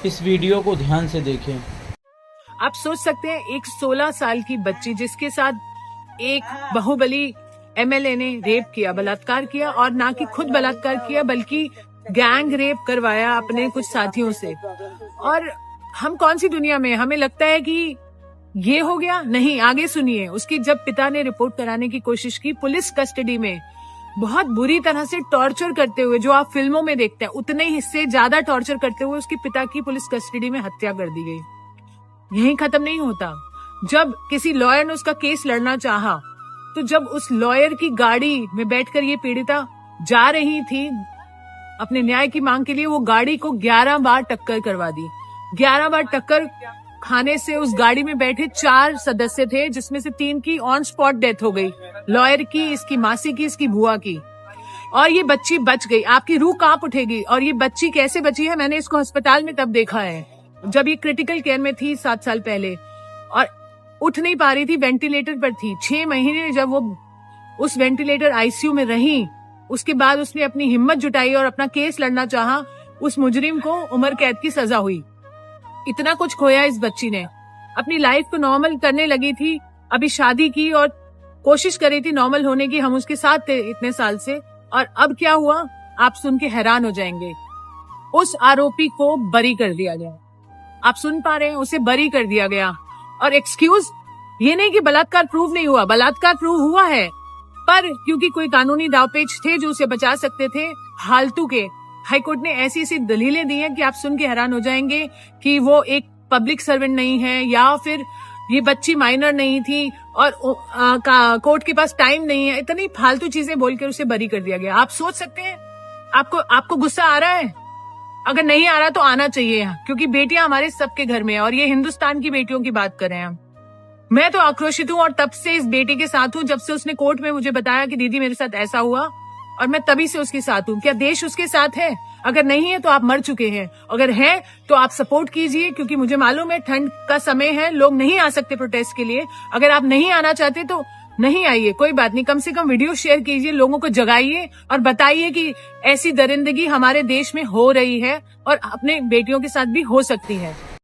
इस वीडियो को ध्यान से देखें। आप सोच सकते हैं एक 16 साल की बच्ची जिसके साथ एक बाहुबली एमएलए ने रेप किया, बलात्कार किया, और ना कि खुद बलात्कार किया बल्कि गैंग रेप करवाया अपने कुछ साथियों से। और हम कौन सी दुनिया में, हमें लगता है कि ये हो गया। नहीं, आगे सुनिए। उसकी जब पिता ने रिपोर्ट कराने की कोशिश की, पुलिस कस्टडी में बहुत बुरी तरह से टॉर्चर करते हुए, जो आप फिल्मों में देखते हैं उतने ही से ज्यादा टॉर्चर करते हुए उसके पिता की पुलिस कस्टडी में हत्या कर दी गई। यही खत्म नहीं होता। जब किसी लॉयर ने उसका केस लड़ना चाहा, तो जब उस लॉयर की गाड़ी में बैठकर ये पीड़िता जा रही थी अपने न्याय की मांग के लिए, वो गाड़ी को 11 बार टक्कर करवा दी। 11 बार टक्कर खाने से उस गाड़ी में बैठे 4 सदस्य थे, जिसमें से 3 की ऑन स्पॉट डेथ हो गई। लॉयर की, इसकी मासी की, इसकी बुआ की। और ये बच्ची बच गई। आपकी रूह कांप उठेगी। और ये बच्ची कैसे बची है, मैंने इसको अस्पताल में तब देखा है जब ये क्रिटिकल केयर में थी 7 साल पहले, और उठ नहीं पा रही थी, वेंटिलेटर पर थी। 6 महीने जब वो उस वेंटिलेटर आईसीयू में रही, उसके बाद उसने अपनी हिम्मत जुटाई और अपना केस लड़ना चाहा। उस मुजरिम को उम्र कैद की सजा हुई। इतना कुछ खोया इस बच्ची ने। अपनी लाइफ को नॉर्मल करने लगी थी, अभी शादी की और कोशिश करी थी नॉर्मल होने की। हम उसके साथ थे इतने साल से। और अब क्या हुआ, आप सुन के हैरान हो जाएंगे। उस आरोपी को बरी कर दिया गया। आप सुन पा रहे हैं, उसे बरी कर दिया गया। और एक्सक्यूज, ये नहीं कि बलात्कार प्रूव नहीं हुआ, बलात्कार प्रूव हुआ है, पर क्योंकि कोई कानूनी दावपेच थे जो उसे बचा सकते थे, फालतू के हाईकोर्ट ने ऐसी ऐसी दलीलें दी हैं कि आप सुन के हैरान हो जाएंगे कि वो एक पब्लिक सर्वेंट नहीं है, या फिर ये बच्ची माइनर नहीं थी और कोर्ट के पास टाइम नहीं है। इतनी फालतू चीजें बोलकर उसे बरी कर दिया गया। आप सोच सकते हैं, आपको गुस्सा आ रहा है? अगर नहीं आ रहा तो आना चाहिए, क्योंकि बेटियां हमारे सबके घर में है और ये हिंदुस्तान की बेटियों की बात कर रहे हैं हम। मैं तो आक्रोशित हूँ और तब से इस बेटी के साथ हूँ, जब से उसने कोर्ट में मुझे बताया कि दीदी मेरे साथ ऐसा हुआ, और मैं तभी से उसके साथ हूँ। क्या देश उसके साथ है? अगर नहीं है तो आप मर चुके हैं। अगर है तो आप सपोर्ट कीजिए, क्योंकि मुझे मालूम है ठंड का समय है, लोग नहीं आ सकते प्रोटेस्ट के लिए। अगर आप नहीं आना चाहते तो नहीं आइए, कोई बात नहीं। कम से कम वीडियो शेयर कीजिए, लोगों को जगाइए और बताइए कि ऐसी दरिंदगी हमारे देश में हो रही है और अपने बेटियों के साथ भी हो सकती है।